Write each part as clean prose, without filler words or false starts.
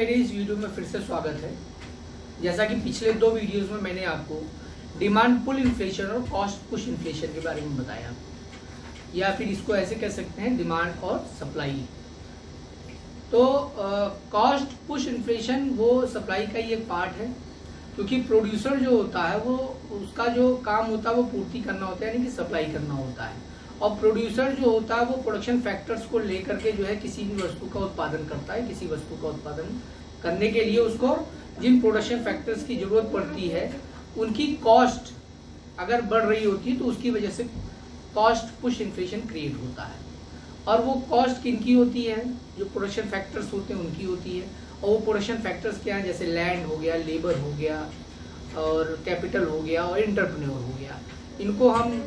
मेरे इस वीडियो में फिर से स्वागत है। जैसा कि पिछले 2 वीडियोस में मैंने आपको डिमांड पुल इन्फ्लेशन और कॉस्ट पुश इन्फ्लेशन के बारे में बताया, या फिर इसको ऐसे कह सकते हैं डिमांड और सप्लाई। तो कॉस्ट पुश इन्फ्लेशन वो सप्लाई का ही एक पार्ट है, क्योंकि प्रोड्यूसर जो होता है वो उसका जो काम होता है वो पूर्ति करना होता है, यानी कि सप्लाई करना होता है। और प्रोड्यूसर जो होता है वो प्रोडक्शन फैक्टर्स को लेकर के जो है किसी भी वस्तु का उत्पादन करता है। किसी वस्तु का उत्पादन करने के लिए उसको जिन प्रोडक्शन फैक्टर्स की जरूरत पड़ती है उनकी कॉस्ट अगर बढ़ रही होती है तो उसकी वजह से कॉस्ट पुश इन्फ्लेशन क्रिएट होता है। और वो कॉस्ट किनकी होती है? जो प्रोडक्शन फैक्टर्स होते हैं उनकी होती है। और वो प्रोडक्शन फैक्टर्स क्या हैं? जैसे लैंड हो गया, लेबर हो गया, और कैपिटल हो गया, और एंटरप्रेन्योर हो गया। इनको हम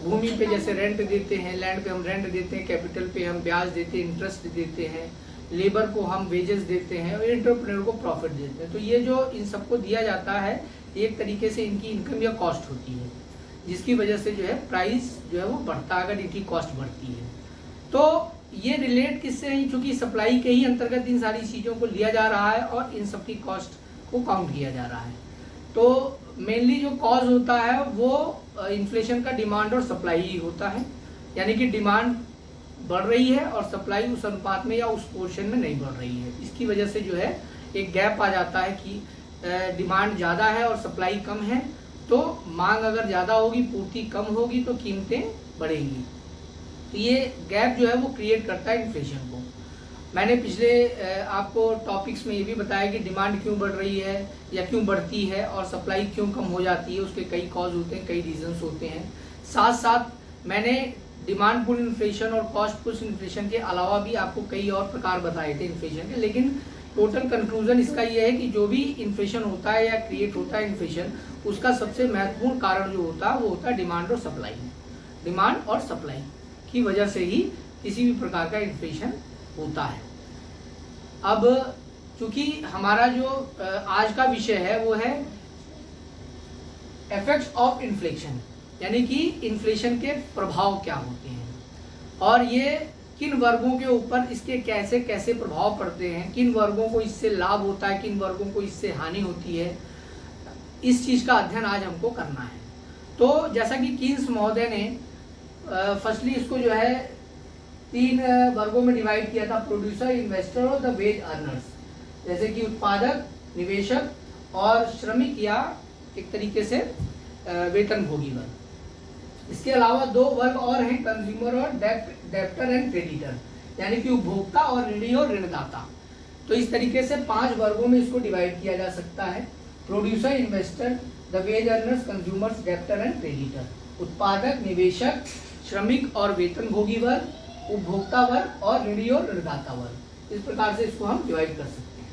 भूमि पे जैसे रेंट देते हैं, लैंड पे हम रेंट देते हैं, कैपिटल पे हम ब्याज देते हैं, इंटरेस्ट देते हैं, लेबर को हम वेजेस देते हैं, और एंटरप्रेन्योर को प्रॉफिट देते हैं। तो ये जो इन सबको दिया जाता है एक तरीके से इनकी इनकम या कॉस्ट होती है, जिसकी वजह से जो है प्राइस जो है वो बढ़ता है अगर इनकी कॉस्ट बढ़ती है। तो ये रिलेट किससे है? चूंकि सप्लाई के ही अंतर्गत इन सारी चीज़ों को लिया जा रहा है और इन सबकी कॉस्ट को काउंट किया जा रहा है। तो मेनली जो कॉज होता है वो इन्फ्लेशन का डिमांड और सप्लाई ही होता है, यानी कि डिमांड बढ़ रही है और सप्लाई उस अनुपात में या उस पोर्शन में नहीं बढ़ रही है। इसकी वजह से जो है एक गैप आ जाता है कि डिमांड ज़्यादा है और सप्लाई कम है, तो मांग अगर ज़्यादा होगी, पूर्ति कम होगी तो कीमतें बढ़ेंगी। तो ये गैप जो है वो क्रिएट करता है इन्फ्लेशन को। मैंने पिछले आपको टॉपिक्स में ये भी बताया कि डिमांड क्यों बढ़ रही है या क्यों बढ़ती है और सप्लाई क्यों कम हो जाती है, उसके कई कॉज होते हैं, कई रीजंस होते हैं। साथ साथ मैंने डिमांड पुल इन्फ्लेशन और कॉस्ट पुश इन्फ्लेशन के अलावा भी आपको कई और प्रकार बताए थे इन्फ्लेशन के, लेकिन टोटल कंक्लूजन इसका ये है कि जो भी इन्फ्लेशन होता है या क्रिएट होता है इन्फ्लेशन, उसका सबसे महत्वपूर्ण कारण जो होता है वो होता है डिमांड और सप्लाई। डिमांड और सप्लाई की वजह से ही किसी भी प्रकार का इन्फ्लेशन होता है। अब चूंकि हमारा जो आज का विषय है वो है इफेक्ट्स ऑफ इन्फ्लेशन, यानी कि इन्फ्लेशन के प्रभाव क्या होते हैं और ये किन वर्गों के ऊपर इसके कैसे कैसे प्रभाव पड़ते हैं, किन वर्गों को इससे लाभ होता है, किन वर्गों को इससे हानि होती है। इस चीज का अध्ययन आज हमको करना है। तो जैसा कि कीन्स महोदय ने फर्स्टली इसको जो है 3 वर्गों में डिवाइड किया था, प्रोड्यूसर, इन्वेस्टर और द वेज अर्नर्स। जैसे कि उत्पादक, निवेशक और श्रमिक, या एक तरीके से वेतनभोगी वर्ग। इसके अलावा 2 वर्ग और हैं, कंज्यूमर और डेब्टर एंड क्रेडिटर, यानी कि उपभोक्ता और ऋणी और ऋणदाता। तो इस तरीके से 5 वर्गों में इसको डिवाइड किया जा सकता है। Producer, investor, the wage earners, consumers, debtor and creditor. उत्पादक, निवेशक, श्रमिक और वेतनभोगी वर्ग, उपभोक्ता वर्ग और ऋणी और ऋणदाता वर्ग। इस प्रकार से इसको हम डिवाइड कर सकते हैं।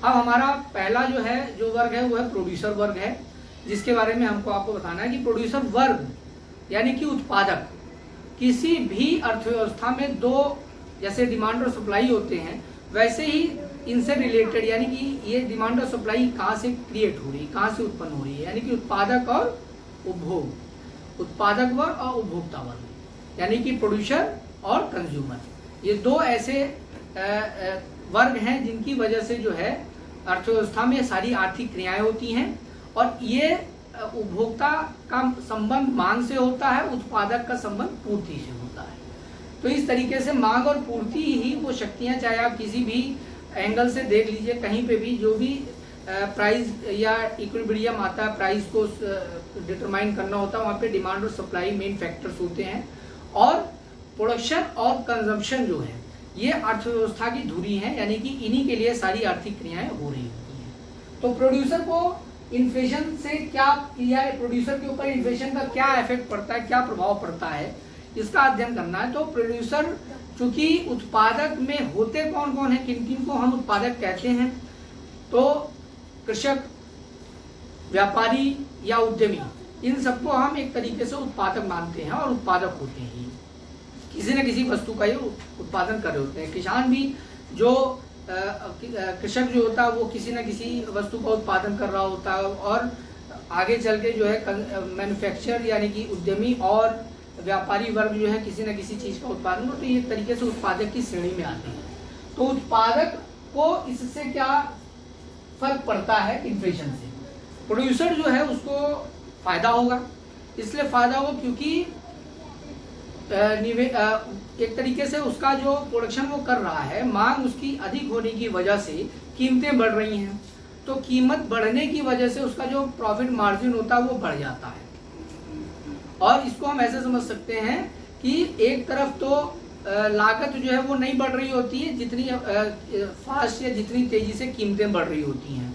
अब हमारा पहला जो वर्ग है वो है प्रोड्यूसर वर्ग है, जिसके बारे में हमको आपको बताना है कि प्रोड्यूसर वर्ग यानी कि उत्पादक किसी भी अर्थव्यवस्था में 2 जैसे डिमांड और सप्लाई होते हैं, वैसे ही इनसे रिलेटेड, यानी कि ये डिमांड और सप्लाई कहाँ से क्रिएट हो रही है, कहाँ से उत्पन्न हो रही है, यानी कि उत्पादक और उपभोग, उत्पादक वर्ग और उपभोक्ता वर्ग, यानी कि प्रोड्यूसर और कंज्यूमर। ये 2 ऐसे वर्ग हैं जिनकी वजह से जो है अर्थव्यवस्था में सारी आर्थिक क्रियाएं होती हैं। और ये उपभोक्ता का संबंध मांग से होता है, उत्पादक का संबंध पूर्ति से होता है। तो इस तरीके से मांग और पूर्ति ही वो शक्तियां, चाहे आप किसी भी एंगल से देख लीजिए, कहीं पे भी जो भी प्राइस या इक्विलिब्रियम आता है, प्राइस को डिटरमाइन करना होता है, वहाँ पे डिमांड और सप्लाई मेन फैक्टर्स होते हैं। और प्रोडक्शन और कंजम्पशन जो है ये अर्थव्यवस्था की धुरी है, यानी कि इन्हीं के लिए सारी आर्थिक क्रियाएं हो रही होती हैं। तो प्रोड्यूसर को इन्फ्लेशन से क्या किया है, प्रोड्यूसर के ऊपर इन्फ्लेशन का क्या इफेक्ट पड़ता है, क्या प्रभाव पड़ता है, इसका अध्ययन करना है। तो प्रोड्यूसर चूंकि उत्पादक में होते कौन कौन है, किन किन को हम उत्पादक कहते हैं, तो कृषक, व्यापारी या उद्यमी, इन सबको हम एक तरीके से उत्पादक मानते हैं और उत्पादक होते हैं। किसी न किसी वस्तु का ये उत्पादन कर रहे होते हैं। किसान भी जो कृषक जो होता है वो किसी न किसी वस्तु का उत्पादन कर रहा होता है, और आगे चल के जो है मैन्युफैक्चरर यानी कि उद्यमी और व्यापारी वर्ग जो है किसी न किसी चीज़ का उत्पादन, तो ये एक तरीके से उत्पादक की श्रेणी में आते हैं। तो उत्पादक को इससे क्या फर्क पड़ता है इन्फ्लेशन से? प्रोड्यूसर जो है उसको फायदा होगा, इसलिए फायदा होगा क्योंकि एक तरीके से उसका जो प्रोडक्शन वो कर रहा है, मांग उसकी अधिक होने की वजह से कीमतें बढ़ रही हैं, तो कीमत बढ़ने की वजह से उसका जो प्रॉफिट मार्जिन होता है वो बढ़ जाता है। और इसको हम ऐसे समझ सकते हैं कि एक तरफ तो लागत जो है वो नहीं बढ़ रही होती है जितनी फास्ट या जितनी तेजी से कीमतें बढ़ रही होती हैं,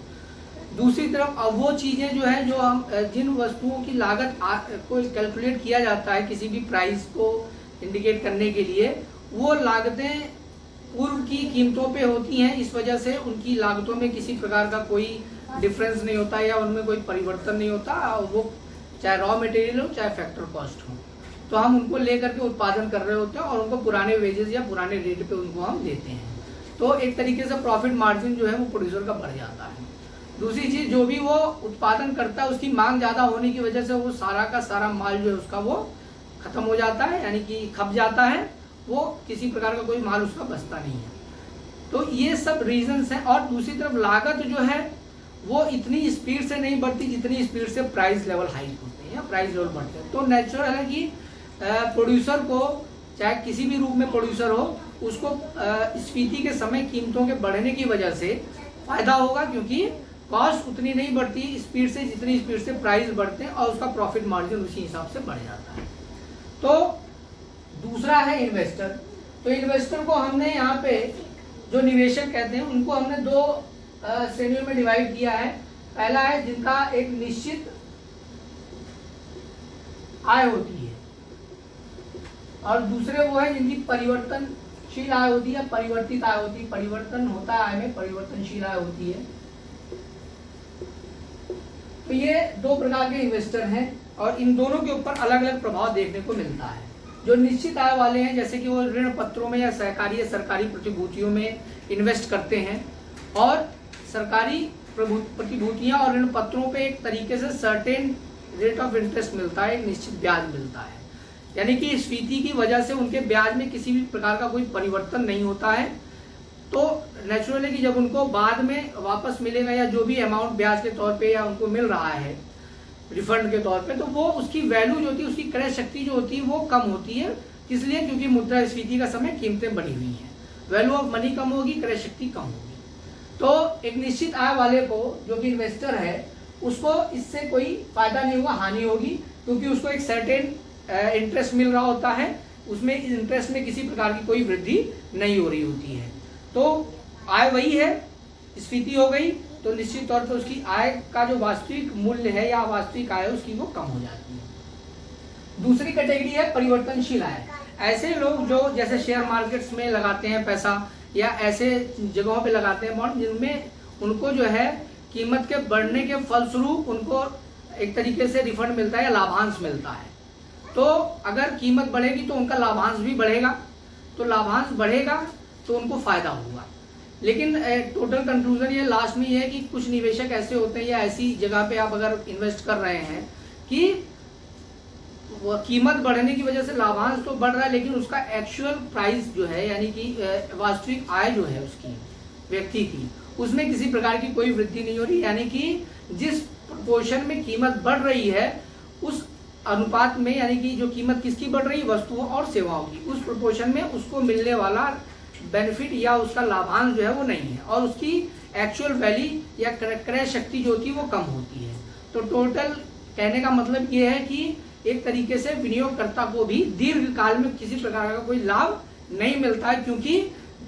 दूसरी तरफ अब वो चीज़ें जो है जो हम जिन वस्तुओं की लागत को कैलकुलेट किया जाता है किसी भी प्राइस को इंडिकेट करने के लिए, वो लागतें पूर्व की कीमतों पे होती हैं, इस वजह से उनकी लागतों में किसी प्रकार का कोई डिफरेंस नहीं होता या उनमें कोई परिवर्तन नहीं होता, वो चाहे रॉ मटेरियल हो चाहे फैक्टर कॉस्ट हो, तो हम उनको लेकर के उत्पादन कर रहे होते हैं और उनको पुराने वेजेस या पुराने रेट पे उनको हम देते हैं। तो एक तरीके से प्रॉफिट मार्जिन जो है वो प्रोड्यूसर का बढ़ जाता है। दूसरी चीज, जो भी वो उत्पादन करता है उसकी मांग ज्यादा होने की वजह से वो सारा का सारा माल जो है उसका वो खत्म हो जाता है, यानी कि खप जाता है, वो किसी प्रकार का कोई माल उसका बचता नहीं है। तो ये सब रीजंस हैं। और दूसरी तरफ लागत जो है वो इतनी स्पीड से नहीं बढ़ती जितनी स्पीड से प्राइस लेवल हाइक होते हैं या प्राइस लेवल बढ़ते हैं। तो नेचुरल है कि प्रोड्यूसर को, चाहे किसी भी रूप में प्रोड्यूसर हो, उसको स्फीति के समय कीमतों के बढ़ने की वजह से फायदा होगा, क्योंकि कॉस्ट उतनी नहीं बढ़ती स्पीड से जितनी स्पीड से प्राइस बढ़ते हैं और उसका प्रॉफिट मार्जिन उसी हिसाब से बढ़ जाता है। तो दूसरा है इन्वेस्टर। तो इन्वेस्टर को हमने यहाँ पे जो निवेशक कहते हैं उनको हमने दो श्रेणियों में डिवाइड किया है। पहला है जिनका एक निश्चित आय होती है और दूसरे वो है जिनकी परिवर्तनशील आय होती है, परिवर्तित आय होती है। परिवर्तन होता है आय में, परिवर्तनशील आय होती है। तो ये दो प्रकार के इन्वेस्टर हैं और इन दोनों के ऊपर अलग अलग प्रभाव देखने को मिलता है। जो निश्चित आय वाले हैं, जैसे कि वो ऋण पत्रों में या सहकारी या सरकारी प्रतिभूतियों में इन्वेस्ट करते हैं और सरकारी प्रतिभूतियां और ऋण पत्रों पे एक तरीके से सर्टेन रेट ऑफ इंटरेस्ट मिलता है, एक निश्चित ब्याज मिलता है, यानी कि स्फीति की वजह से उनके ब्याज में किसी भी प्रकार का कोई परिवर्तन नहीं होता है। तो नेचुरल है कि जब उनको बाद में वापस मिलेगा या जो भी अमाउंट ब्याज के तौर पे या उनको मिल रहा है रिफंड के तौर पे, तो वो उसकी वैल्यू जो होती है, उसकी क्रय शक्ति जो होती है वो कम होती है। इसलिए क्योंकि मुद्रास्फीति का समय कीमतें बढ़ी हुई हैं, वैल्यू ऑफ मनी कम होगी, क्रय शक्ति कम होगी। तो एक निश्चित आय वाले को जो कि इन्वेस्टर है उसको इससे कोई फायदा नहीं होगा, हानि होगी, क्योंकि उसको एक सर्टेन इंटरेस्ट मिल रहा होता है, उसमें इंटरेस्ट में किसी प्रकार की कोई वृद्धि नहीं हो रही होती है। तो आय वही है, स्फीति हो गई तो निश्चित तौर पर उसकी आय का जो वास्तविक मूल्य है या वास्तविक आय उसकी वो कम हो जाती है। दूसरी कैटेगरी है परिवर्तनशील आय। ऐसे लोग जो जैसे शेयर मार्केट्स में लगाते हैं पैसा या ऐसे जगहों पे लगाते हैं बॉन्ड, जिनमें उनको जो है कीमत के बढ़ने के फलस्वरूप उनको एक तरीके से रिफंड मिलता है या लाभांश मिलता है। तो अगर कीमत बढ़ेगी तो उनका लाभांश भी बढ़ेगा, तो लाभांश बढ़ेगा तो उनको फायदा होगा। लेकिन टोटल कंक्लूजन ये लास्ट में ये है कि कुछ निवेशक ऐसे होते हैं या ऐसी जगह पे आप अगर इन्वेस्ट कर रहे हैं कि कीमत बढ़ने की वजह से लाभांश तो बढ़ रहा है, लेकिन उसका एक्चुअल प्राइस जो है यानी कि वास्तविक आय जो है उसकी व्यक्ति की, उसमें किसी प्रकार की कोई वृद्धि नहीं हो रही, यानी कि जिस प्रोपोर्शन में कीमत बढ़ रही है उस अनुपात में, यानी कि जो कीमत किसकी बढ़ रही है, वस्तुओं और सेवाओं की, उस प्रोपोर्शन में उसको मिलने वाला बेनिफिट या उसका लाभांश जो है वो नहीं है और उसकी एक्चुअल वैल्यू या क्रय शक्ति जो होती है वो कम होती है। तो टोटल कहने का मतलब ये है कि एक तरीके से विनियोगकर्ता को भी दीर्घ काल में किसी प्रकार का कोई लाभ नहीं मिलता है, क्योंकि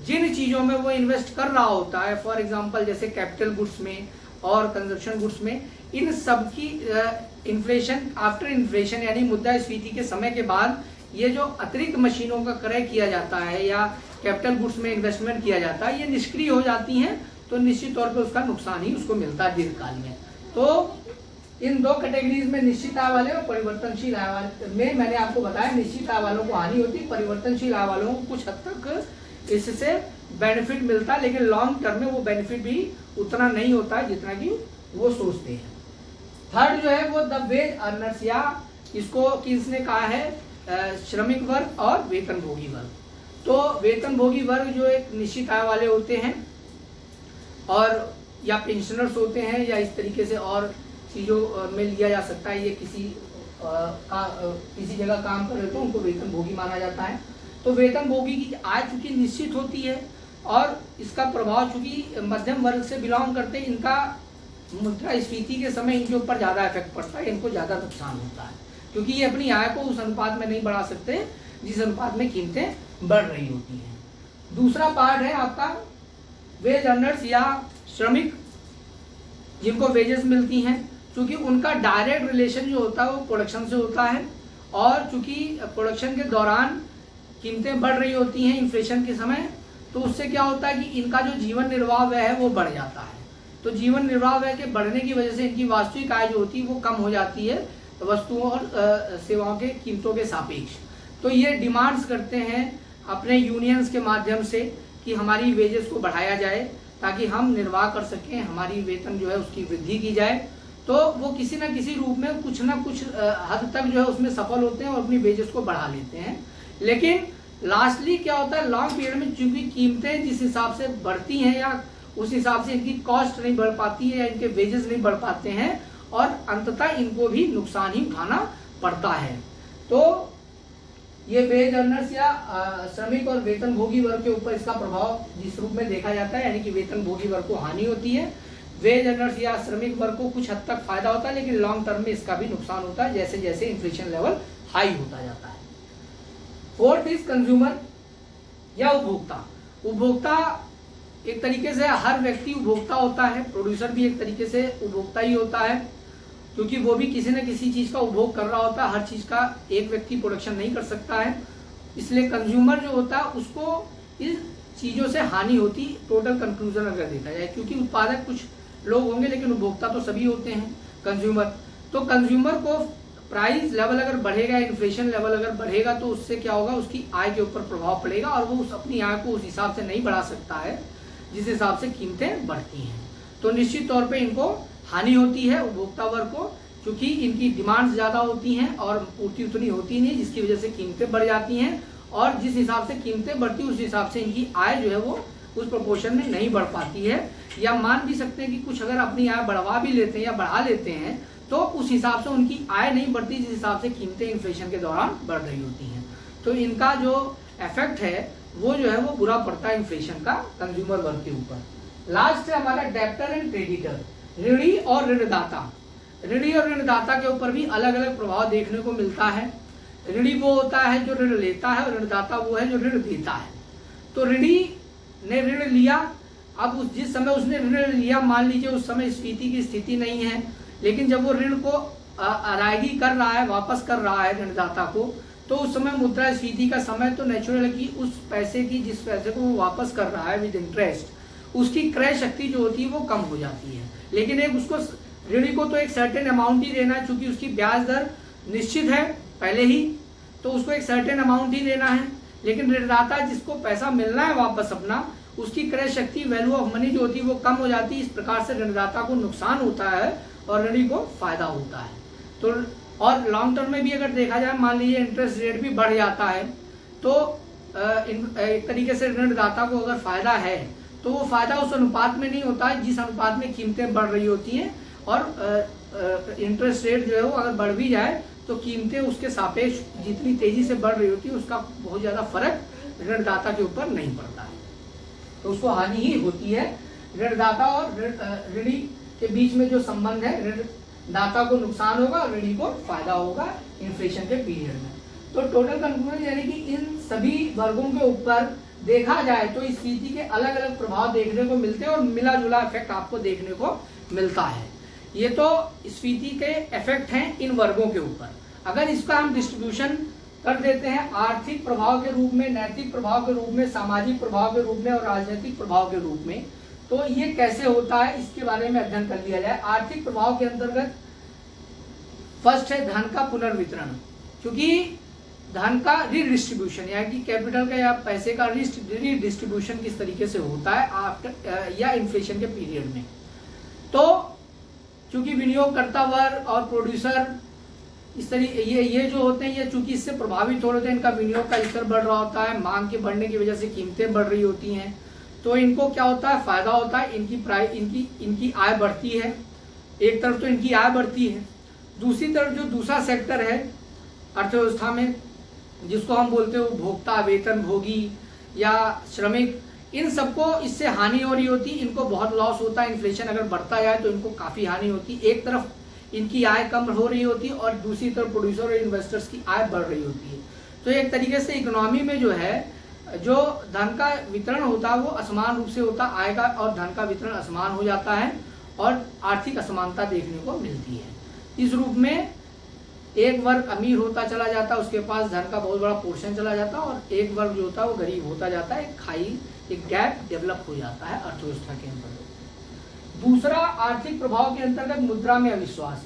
जिन चीज़ों में वो इन्वेस्ट कर रहा होता है, फॉर एग्जांपल जैसे कैपिटल गुड्स में और कंजप्शन गुड्स में, इन सब की इन्फ्लेशन आफ्टर इन्फ्लेशन यानी मुद्रास्फीति के समय के बाद ये जो अतिरिक्त मशीनों का क्रय किया जाता है या कैपिटल गुड्स में इन्वेस्टमेंट किया जाता है, ये निष्क्रिय हो जाती हैं, तो निश्चित तौर पर उसका नुकसान ही उसको मिलता है दीर्घकाल में। तो इन दो कैटेगरीज में निश्चित आय वाले और परिवर्तनशील आय वाले में मैंने आपको बताया निश्चित आय वालों को हानि होती, परिवर्तनशील आय वालों को कुछ हद तक इससे बेनिफिट मिलता है, लेकिन लॉन्ग टर्म में वो बेनिफिट भी उतना नहीं होता है जितना कि वो सोचते हैं। थर्ड जो है वो द वेज अर्नर्स, या इसको किसने कहा है, श्रमिक वर्ग और वेतनभोगी वर्ग। तो वेतनभोगी वर्ग जो एक निश्चित आय वाले होते हैं और या पेंशनर्स होते हैं या इस तरीके से और चीज़ों में लिया जा सकता है। ये किसी जगह काम कर रहे तो उनको वेतन भोगी माना जाता है। तो वेतन भोगी की आय चूंकि निश्चित होती है और इसका प्रभाव चूंकि मध्यम वर्ग से बिलोंग करते हैं, इनका मुद्रास्फीति के समय इनके ऊपर ज़्यादा इफेक्ट पड़ता है, इनको ज़्यादा नुकसान होता है, क्योंकि ये अपनी आय को उस अनुपात में नहीं बढ़ा सकते जिस अनुपात में कीमतें बढ़ रही होती हैं। दूसरा पार्ट है आपका वेज अर्नर्स या श्रमिक, जिनको वेजेस मिलती हैं। चूंकि उनका डायरेक्ट रिलेशन जो होता है वो प्रोडक्शन से होता है, और चूंकि प्रोडक्शन के दौरान कीमतें बढ़ रही होती हैं इन्फ्लेशन के समय, तो उससे क्या होता है कि इनका जो जीवन निर्वाह व्यय है वो बढ़ जाता है। तो जीवन निर्वाह व्यय के बढ़ने की वजह से इनकी वास्तविक आय जो होती है वो कम हो जाती है वस्तुओं और सेवाओं के कीमतों के सापेक्ष। तो ये डिमांड्स करते हैं अपने यूनियंस के माध्यम से कि हमारी वेजेस को बढ़ाया जाए ताकि हम निर्वाह कर सकें, हमारी वेतन जो है उसकी वृद्धि की जाए। तो वो किसी न किसी रूप में कुछ ना कुछ हद तक जो है उसमें सफल होते हैं और अपनी वेजेस को बढ़ा लेते हैं। लेकिन लास्टली क्या होता है, लॉन्ग पीरियड में चूंकि कीमतें जिस हिसाब से बढ़ती हैं या उस हिसाब से इनकी कॉस्ट नहीं बढ़ पाती है या इनके वेजेस नहीं बढ़ पाते हैं और अंततः इनको भी नुकसान ही उठाना पड़ता है। तो ये वेज अर्नर्स या श्रमिक और वेतन भोगी वर्ग के ऊपर इसका प्रभाव जिस रूप में देखा जाता है, यानी कि वेतन भोगी वर्ग को हानि होती है, वेज अर्नर्स या श्रमिक वर्ग को कुछ हद तक फायदा होता है, लेकिन लॉन्ग टर्म में इसका भी नुकसान होता है जैसे जैसे इन्फ्लेशन लेवल हाई होता जाता है। फोर्थ इज कंज्यूमर या उपभोक्ता। उपभोक्ता एक तरीके से हर व्यक्ति उपभोक्ता होता है, प्रोड्यूसर भी एक तरीके से उपभोक्ता ही होता है, क्योंकि वो भी किसी न किसी चीज का उपभोग कर रहा होता है। हर चीज का एक व्यक्ति प्रोडक्शन नहीं कर सकता है, इसलिए कंज्यूमर जो होता है उसको इस चीजों से हानि होती, टोटल कंक्लूजन अगर देखा जाए, क्योंकि उत्पादक कुछ लोग होंगे लेकिन उपभोक्ता तो सभी होते हैं कंज्यूमर। तो कंज्यूमर को प्राइस लेवल अगर बढ़ेगा, इन्फ्लेशन लेवल अगर बढ़ेगा, तो उससे क्या होगा, उसकी आय के ऊपर प्रभाव पड़ेगा और वो अपनी आय को उस हिसाब से नहीं बढ़ा सकता है जिस हिसाब से कीमतें बढ़ती हैं। तो निश्चित तौर पे इनको हानि होती है उपभोक्ता वर्ग को, क्योंकि इनकी डिमांड्स ज़्यादा होती हैं और पूर्ति उतनी होती नहीं, जिसकी वजह से कीमतें बढ़ जाती हैं और जिस हिसाब से कीमतें बढ़ती उस हिसाब से इनकी आय जो है वो उस प्रोपोर्शन में नहीं बढ़ पाती है। या मान भी सकते हैं कि कुछ अगर अपनी आय बढ़वा भी लेते हैं या बढ़ा लेते हैं तो उस हिसाब से उनकी आय नहीं बढ़ती जिस हिसाब से कीमतें इन्फ्लेशन के दौरान बढ़ रही होती हैं। तो इनका जो इफेक्ट है वो जो है वो बुरा पड़ता है इन्फ्लेशन का कंज्यूमर वर्ग के ऊपर। लास्ट है हमारा डेब्टर एंड क्रेडिटर, ऋणी और ऋणदाता। ऋणी और ऋणदाता के ऊपर भी अलग अलग प्रभाव देखने को मिलता है। ऋणी वो होता है जो ऋण लेता है और ऋणदाता वो है जो ऋण देता है। तो ऋणी ने ऋण लिया, अब जिस समय उसने ऋण लिया, मान लीजिए उस समय स्फीति की स्थिति नहीं है, लेकिन जब वो ऋण को अदायगी कर रहा है, वापस कर रहा है ऋणदाता को, तो उस समय मुद्रास्फीति का समय, तो नेचुरल है कि उस पैसे की, जिस पैसे को वो वापस कर रहा है विद इंटरेस्ट, उसकी क्रय शक्ति जो होती है वो कम हो जाती है। लेकिन एक उसको ऋणी को तो एक सर्टेन अमाउंट ही देना है, चूंकि उसकी ब्याज दर निश्चित है पहले ही, तो उसको एक सर्टेन अमाउंट ही देना है। लेकिन ऋणदाता जिसको पैसा मिलना है वापस अपना, उसकी क्रय शक्ति, वैल्यू ऑफ मनी जो होती है वो कम हो जाती है। इस प्रकार से ऋणदाता को नुकसान होता है और ऋणी को फायदा होता है। तो और लॉन्ग टर्म में भी अगर देखा जाए, मान लीजिए इंटरेस्ट रेट भी बढ़ जाता है, तो एक तरीके से ऋणदाता को अगर फायदा है तो वो फायदा उस अनुपात में नहीं होता है जिस अनुपात में कीमतें बढ़ रही होती हैं, और इंटरेस्ट रेट जो है वो अगर बढ़ भी जाए तो कीमतें उसके सापेक्ष जितनी तेजी से बढ़ रही होती है उसका बहुत ज़्यादा फर्क ऋणदाता के ऊपर नहीं पड़ता है, तो उसको हानि ही होती है। ऋणदाता और ऋणी के बीच में जो संबंध है, ऋणदाता को नुकसान होगा और ऋणी को फायदा होगा इन्फ्लेशन के पीरियड में। तो टोटल कंक्लूजन यानी कि इन सभी वर्गों के ऊपर देखा जाए तो इस स्थिति के अलग अलग प्रभाव देखने को मिलते हैं और मिला जुला इफेक्ट आपको देखने को मिलता है। ये तो स्फीति के इफेक्ट हैं इन वर्गों के ऊपर। अगर इसका हम डिस्ट्रीब्यूशन कर देते हैं आर्थिक प्रभाव के रूप में, नैतिक प्रभाव के रूप में, सामाजिक प्रभाव के रूप में और राजनीतिक प्रभाव के रूप में, तो ये कैसे होता है इसके बारे में अध्ययन कर लिया जाए। आर्थिक प्रभाव के अंतर्गत फर्स्ट है धन का पुनर्वितरण, क्योंकि धन का रीडिस्ट्रीब्यूशन यानी कि कैपिटल का या पैसे का रीडिस्ट्रीब्यूशन किस तरीके से होता है आफ्टर या इन्फ्लेशन के पीरियड में। तो चूंकि विनियोगकर्ता वर्ग और प्रोड्यूसर इस तरीके ये जो होते हैं, ये चूंकि इससे प्रभावित हो रहे हैं, इनका विनियोग का स्तर बढ़ रहा होता है, मांग के बढ़ने की वजह से कीमतें बढ़ रही होती हैं, तो इनको क्या होता है, फायदा होता है, इनकी आय बढ़ती है। एक तरफ तो इनकी आय बढ़ती है, दूसरी तरफ जो दूसरा सेक्टर है अर्थव्यवस्था में, जिसको हम बोलते हैं उपभोक्ता, वेतन भोगी या श्रमिक, इन सबको इससे हानि हो रही होती, इनको बहुत लॉस होता है। इन्फ्लेशन अगर बढ़ता जाए तो इनको काफ़ी हानि होती। एक तरफ इनकी आय कम हो रही होती और दूसरी तरफ प्रोड्यूसर और इन्वेस्टर्स की आय बढ़ रही होती है। तो एक तरीके से इकोनॉमी में जो है, जो धन का वितरण होता है वो असमान रूप से होता, आय का और धन का वितरण असमान हो जाता है और आर्थिक असमानता देखने को मिलती है। इस रूप में एक वर्ग अमीर होता चला जाता है, उसके पास धन का बहुत बड़ा पोर्शन चला जाता है, और एक वर्ग जो होता है वो गरीब होता जाता है। एक खाई, एक गैप डेवलप हो जाता है अर्थव्यवस्था के अंतर्गत। दूसरा आर्थिक प्रभाव के अंतर्गत मुद्रा में अविश्वास।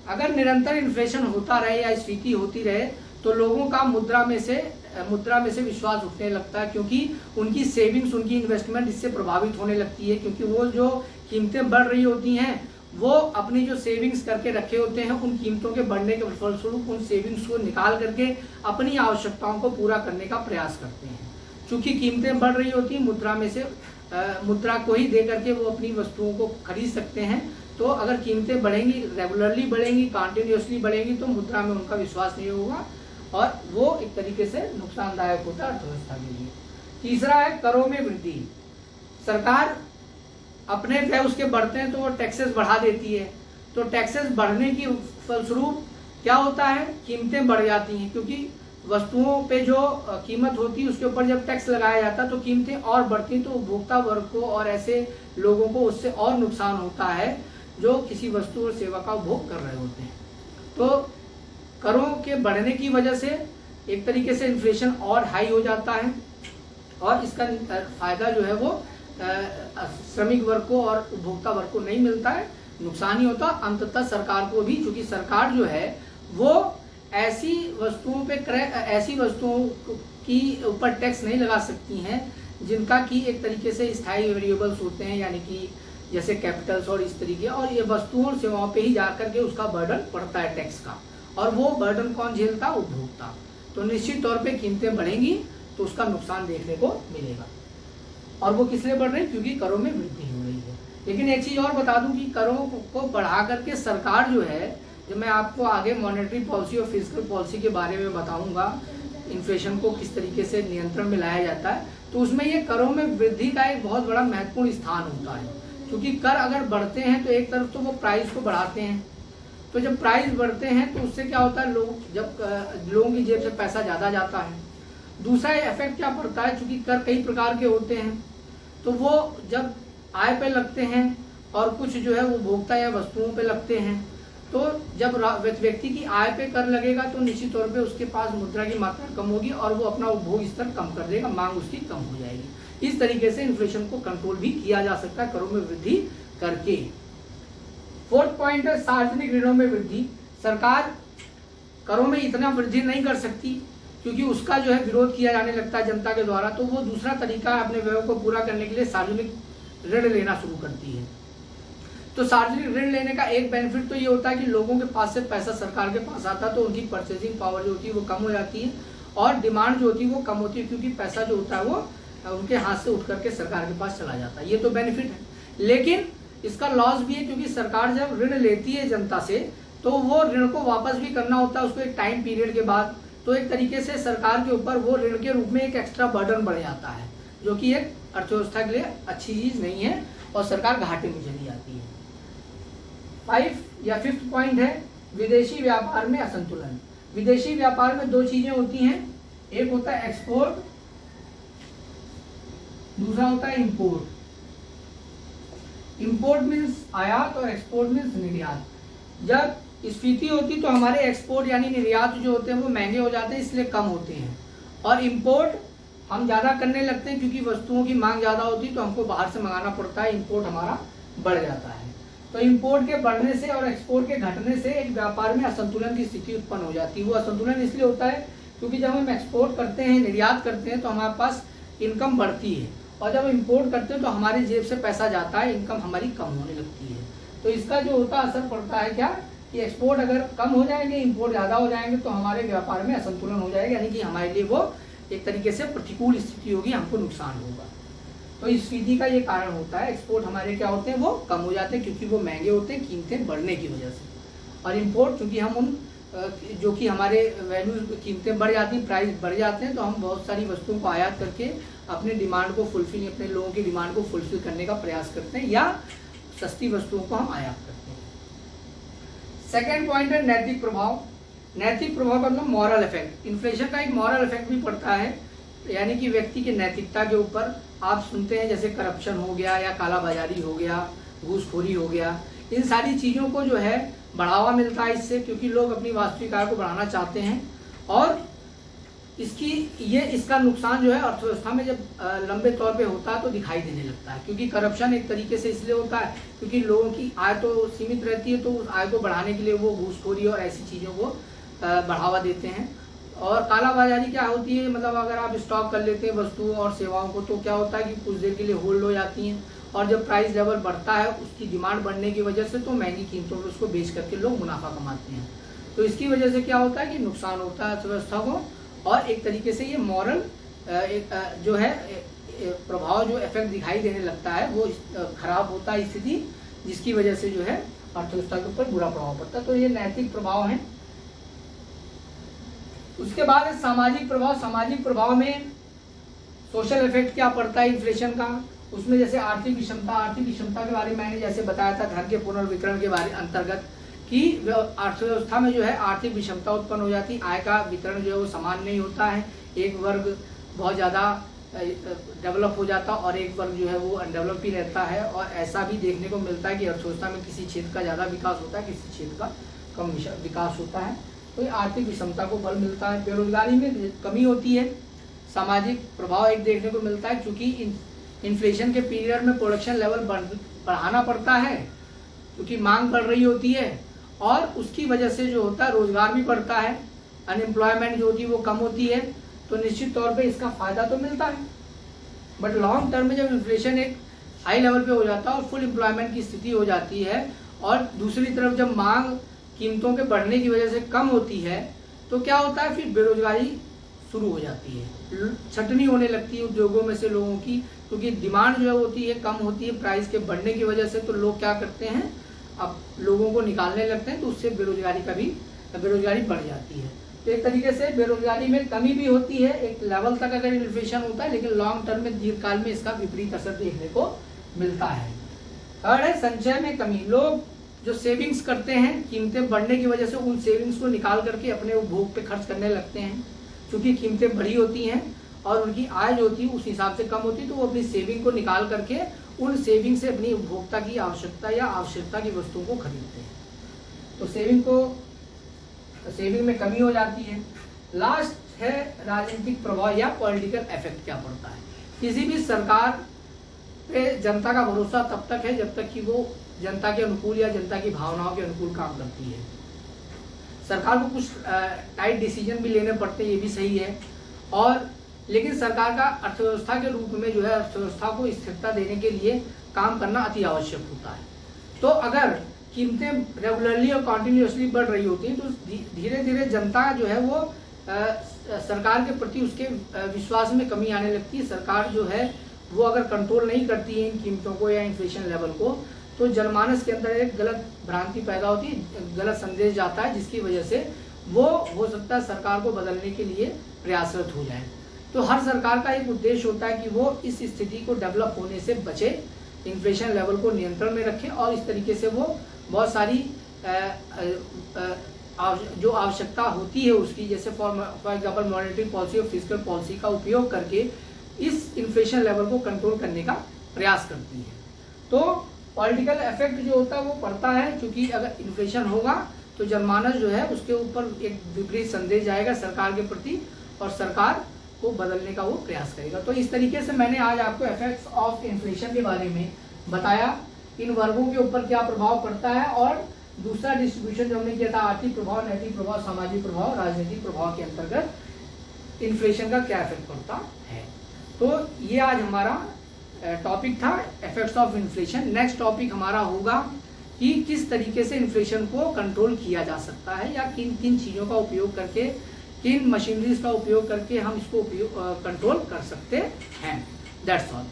अगर निरंतर इन्फ्लेशन होता रहे या स्फीति होती रहे तो लोगों का मुद्रा में से विश्वास उठने लगता है, क्योंकि उनकी सेविंग्स, उनकी इन्वेस्टमेंट इससे प्रभावित होने लगती है, क्योंकि वो जो कीमतें बढ़ रही होती हैं वो अपनी जो सेविंग्स करके रखे होते हैं, उन कीमतों के बढ़ने के फलस्वरूप उन सेविंग्स को निकाल करके अपनी आवश्यकताओं को पूरा करने का प्रयास करते हैं। चूंकि कीमतें बढ़ रही होती हैं, मुद्रा को ही दे करके वो अपनी वस्तुओं को खरीद सकते हैं। तो अगर कीमतें बढ़ेंगी, रेगुलरली बढ़ेंगी, कंटिन्यूसली बढ़ेंगी, तो मुद्रा में उनका विश्वास नहीं होगा और वो एक तरीके से नुकसानदायक होता है अर्थव्यवस्था के लिए। तीसरा है करों में वृद्धि। सरकार अपने व्यय उसके बढ़ते हैं तो वो टैक्सेस बढ़ा देती है, तो टैक्सेस बढ़ने की फलस्वरूप क्या होता है, कीमतें बढ़ जाती हैं, क्योंकि वस्तुओं पे जो कीमत होती है उसके ऊपर जब टैक्स लगाया जाता है तो कीमतें और बढ़ती हैं। तो उपभोक्ता वर्ग को और ऐसे लोगों को उससे और नुकसान होता है जो किसी वस्तु और सेवा का उपभोग कर रहे होते हैं। तो करों के बढ़ने की वजह से एक तरीके से इन्फ्लेशन और हाई हो जाता है और इसका फायदा जो है वो श्रमिक वर्ग को और उपभोक्ता वर्ग को नहीं मिलता है, नुकसान ही होता। अंततः सरकार को भी, क्योंकि सरकार जो है वो ऐसी वस्तुओं की ऊपर टैक्स नहीं लगा सकती हैं जिनका कि एक तरीके से स्थायी वेरिएबल्स होते हैं, यानी कि जैसे कैपिटल्स और इस तरीके, और ये वस्तुओं और सेवाओं पे ही जाकर के उसका बर्डन पड़ता है टैक्स का, और वो बर्डन कौन झेलता, उपभोक्ता। तो निश्चित तौर पे कीमतें बढ़ेंगी तो उसका नुकसान देखने को मिलेगा। और वो किस लिए बढ़ रही है, क्योंकि करों में वृद्धि हो रही है। लेकिन एक चीज और बता दूं कि करों को बढ़ा करके सरकार जो है, जब मैं आपको आगे मॉनेटरी पॉलिसी और फिजिकल पॉलिसी के बारे में बताऊंगा, इन्फ्लेशन को किस तरीके से नियंत्रण में लाया जाता है, तो उसमें ये करों में वृद्धि का एक बहुत बड़ा महत्वपूर्ण स्थान होता है। क्योंकि कर अगर बढ़ते हैं तो एक तरफ तो वो प्राइस को बढ़ाते हैं, तो जब प्राइस बढ़ते हैं तो उससे क्या होता है, लोगों की जेब से पैसा ज़्यादा जाता है। दूसरा इफेक्ट क्या पड़ता है, चूंकि कर कई प्रकार के होते हैं तो वो जब आय पे लगते हैं और कुछ जो है वो उपभोक्ता या वस्तुओं पे लगते हैं, तो जब व्यक्ति की आय पे कर लगेगा तो निश्चित तौर पे उसके पास मुद्रा की मात्रा कम होगी और वो अपना उपभोग स्तर कम कर देगा, मांग उसकी कम हो जाएगी। इस तरीके से इन्फ्लेशन को कंट्रोल भी किया जा सकता है करों में वृद्धि करके। फोर्थ पॉइंट है सार्वजनिक ऋणों में वृद्धि। सरकार करों में इतना वृद्धि नहीं कर सकती क्योंकि उसका जो है विरोध किया जाने लगता है जनता के द्वारा, तो वो दूसरा तरीका अपने व्ययों को पूरा करने के लिए सार्वजनिक ऋण लेना शुरू करती है। तो सार्वजनिक ऋण लेने का एक बेनिफिट तो ये होता है कि लोगों के पास से पैसा सरकार के पास आता है तो उनकी परचेजिंग पावर जो होती है वो कम हो जाती है और डिमांड जो होती है वो कम होती है, क्योंकि पैसा जो होता है वो उनके हाथ से उठ करके सरकार के पास चला जाता है। ये तो बेनिफिट है, लेकिन इसका लॉस भी है, क्योंकि सरकार जब ऋण लेती है जनता से तो वो ऋण को वापस भी करना होता है उसको एक टाइम पीरियड के बाद। तो एक तरीके से सरकार के ऊपर वो ऋण के रूप में एक एक्स्ट्रा बर्डन बढ़ जाता है, जो कि एक अर्थव्यवस्था के लिए अच्छी चीज नहीं है और सरकार घाटे में चली जाती है। 5 या 5th पॉइंट है विदेशी व्यापार में असंतुलन। विदेशी व्यापार में दो चीजें होती हैं, एक होता है एक्सपोर्ट, दूसरा होता है इंपोर्ट। इंपोर्ट मीन्स आयात और एक्सपोर्ट मीन्स निर्यात। जब स्फीति होती तो हमारे एक्सपोर्ट यानी निर्यात जो होते हैं वो महंगे हो जाते हैं, इसलिए कम होते हैं, और इंपोर्ट हम ज़्यादा करने लगते हैं क्योंकि वस्तुओं की मांग ज़्यादा होती है तो हमको बाहर से मंगाना पड़ता है, इंपोर्ट हमारा बढ़ जाता है। तो इंपोर्ट के बढ़ने से और एक्सपोर्ट के घटने से एक व्यापार में असंतुलन की स्थिति उत्पन्न हो जाती है। वो असंतुलन इसलिए होता है क्योंकि जब हम एक्सपोर्ट करते हैं, निर्यात करते हैं, तो हमारे पास इनकम बढ़ती है, और जब इंपोर्ट करते हैं तो हमारी जेब से पैसा जाता है, इनकम हमारी कम होने लगती है। तो इसका जो होता असर पड़ता है क्या कि एक्सपोर्ट अगर कम हो जाएंगे, इंपोर्ट ज़्यादा हो जाएंगे, तो हमारे व्यापार में असंतुलन हो जाएगा, यानी कि हमारे लिए वो एक तरीके से प्रतिकूल स्थिति होगी, हमको नुकसान होगा। तो इस स्फीति का ये कारण होता है। एक्सपोर्ट हमारे क्या होते हैं, वो कम हो जाते हैं क्योंकि वो महंगे होते हैं कीमतें बढ़ने की वजह से, और इम्पोर्ट चूँकि हम उन जो कि हमारे वैल्यू कीमतें बढ़ जाती हैं, प्राइस बढ़ जाते हैं, तो हम बहुत सारी वस्तुओं को आयात करके अपने डिमांड को फुलफिल, अपने लोगों की डिमांड को फुलफिल करने का प्रयास करते हैं, या सस्ती वस्तुओं को हम आयात करते हैं। सेकेंड पॉइंट है नैतिक प्रभाव। नैतिक प्रभाव का मतलब मॉरल इफेक्ट। इन्फ्लेशन का एक मॉरल इफेक्ट भी पड़ता है, यानी कि व्यक्ति की नैतिकता के ऊपर। आप सुनते हैं जैसे करप्शन हो गया, या कालाबाजारी हो गया, घूसखोरी हो गया, इन सारी चीज़ों को जो है बढ़ावा मिलता है इससे, क्योंकि लोग अपनी वास्तविक आय को बढ़ाना चाहते हैं। और इसका नुकसान जो है अर्थव्यवस्था में जब लंबे तौर पे होता है तो दिखाई देने लगता है, क्योंकि करप्शन एक तरीके से इसलिए होता है क्योंकि लोगों की आय तो सीमित रहती है, तो उस आय को बढ़ाने के लिए वो घूसखोरी और ऐसी चीज़ों को बढ़ावा देते हैं। और कालाबाजारी क्या होती है, मतलब अगर आप स्टॉक कर लेते हैं वस्तुओं और सेवाओं को, तो क्या होता है कि कुछ देर के लिए होल्ड हो जाती हैं, और जब प्राइस लेवल बढ़ता है उसकी डिमांड बढ़ने की वजह से, तो महंगी कीमतों पर उसको बेच करके लोग मुनाफा कमाते हैं। तो इसकी वजह से क्या होता है कि नुकसान होता है अर्थव्यवस्था को, और एक तरीके से ये मॉरल जो है प्रभाव, जो इफेक्ट दिखाई देने लगता है, वो खराब होता है स्थिति, जिसकी वजह से जो है अर्थव्यवस्था के ऊपर बुरा प्रभाव पड़ता है। तो ये नैतिक प्रभाव है। उसके बाद है सामाजिक प्रभाव। सामाजिक प्रभाव में सोशल इफेक्ट क्या पड़ता है इन्फ्लेशन का, उसमें जैसे आर्थिक विषमता। आर्थिक विषमता के बारे में मैंने जैसे बताया था धन के पुनर्वितरण के बारे अंतर्गत, कि अर्थव्यवस्था में जो है आर्थिक विषमता उत्पन्न हो जाती है, आय का वितरण जो है वो समान नहीं होता है, एक वर्ग बहुत ज़्यादा डेवलप हो जाता और एक वर्ग जो है वो अनडेवलप ही रहता है। और ऐसा भी देखने को मिलता है कि अर्थव्यवस्था में किसी क्षेत्र का ज़्यादा विकास होता है, किसी क्षेत्र का कम विकास होता है। तो ये आर्थिक विषमता को बल मिलता है। बेरोजगारी में कमी होती है। सामाजिक प्रभाव एक देखने को मिलता है, क्योंकि इन्फ्लेशन के पीरियड में प्रोडक्शन लेवल बढ़ाना पड़ता है, क्योंकि मांग बढ़ रही होती है, और उसकी वजह से जो होता है रोजगार भी बढ़ता है, अनएम्प्लॉयमेंट जो होती है वो कम होती है, तो निश्चित तौर पे इसका फायदा तो मिलता है। बट लॉन्ग टर्म में जब इन्फ्लेशन एक हाई लेवल पे हो जाता है और फुल एम्प्लॉयमेंट की स्थिति हो जाती है, और दूसरी तरफ जब मांग कीमतों के बढ़ने की वजह से कम होती है, तो क्या होता है, फिर बेरोजगारी शुरू हो जाती है, छटनी होने लगती है उद्योगों में से लोगों की, क्योंकि डिमांड जो है होती है कम होती है प्राइस के बढ़ने की वजह से। तो लोग क्या करते हैं, अब लोगों को निकालने लगते हैं, तो उससे बेरोजगारी बढ़ जाती है। तो एक तरीके से बेरोजगारी में कमी भी होती है एक लेवल तक अगर इन्फ्लेशन होता है, लेकिन लॉन्ग टर्म में दीर्घकाल में इसका विपरीत असर देखने को मिलता है। थर्ड है संचय में कमी। लोग जो सेविंग्स करते हैं कीमतें बढ़ने की वजह से, उन सेविंग्स को निकाल करके अपने उपभोग पे खर्च करने लगते हैं, क्योंकि कीमतें बढ़ी होती हैं और उनकी आय जो होती है उस हिसाब से कम होती है, तो वो अपनी सेविंग को निकाल करके उन सेविंग से अपनी उपभोक्ता की आवश्यकता या आवश्यकता की वस्तुओं को खरीदते हैं। तो सेविंग में कमी हो जाती है। लास्ट है राजनीतिक प्रभाव या पॉलिटिकल इफेक्ट क्या पड़ता है। किसी भी सरकार पे जनता का भरोसा तब तक है जब तक कि वो जनता के अनुकूल या जनता की भावनाओं के अनुकूल काम करती है। सरकार को कुछ टाइट डिसीजन भी लेने पड़ते हैं, ये भी सही है, और लेकिन सरकार का अर्थव्यवस्था के रूप में जो है अर्थव्यवस्था को स्थिरता देने के लिए काम करना अति आवश्यक होता है। तो अगर कीमतें रेगुलरली और कॉन्टिन्यूसली बढ़ रही होती हैं, तो धीरे धीरे जनता जो है वो सरकार के प्रति उसके विश्वास में कमी आने लगती है। सरकार जो है वो अगर कंट्रोल नहीं करती है इन कीमतों को या इन्फ्लेशन लेवल को, तो जनमानस के अंदर एक गलत भ्रांति पैदा होती है, गलत संदेश जाता है, जिसकी वजह से वो हो सकता है सरकार को बदलने के लिए प्रयासरत हो जाए। तो हर सरकार का एक उद्देश्य होता है कि वो इस स्थिति को डेवलप होने से बचे, इन्फ्लेशन लेवल को नियंत्रण में रखे, और इस तरीके से वो बहुत सारी जो आवश्यकता होती है उसकी, जैसे फॉर एग्जाम्पल मॉनेटरी पॉलिसी और फिजिकल पॉलिसी का उपयोग करके इस इन्फ्लेशन लेवल को कंट्रोल करने का प्रयास करती है। तो पॉलिटिकल इफेक्ट जो होता है वो पड़ता है, क्योंकि अगर इन्फ्लेशन होगा तो जनमानस जो है उसके ऊपर एक विपरीत संदेश जाएगा सरकार के प्रति, और सरकार को बदलने का वो प्रयास करेगा। तो इस तरीके से मैंने आज आपको इफेक्ट्स ऑफ इन्फ्लेशन के बारे में बताया, इन वर्गों के ऊपर क्या प्रभाव पड़ता है, और दूसरा डिस्ट्रीब्यूशन जो हमने किया था आर्थिक प्रभाव, नैतिक प्रभाव, सामाजिक प्रभाव, राजनीतिक प्रभाव के अंतर्गत इन्फ्लेशन का क्या इफेक्ट पड़ता है। तो ये आज हमारा टॉपिक था effects of inflation. Next topic हमारा होगा कि किस तरीके से इन्फ्लेशन को कंट्रोल किया जा सकता है, या किन किन चीज़ों का उपयोग करके, किन मशीनरीज का उपयोग करके हम इसको कंट्रोल कर सकते हैं। That's all.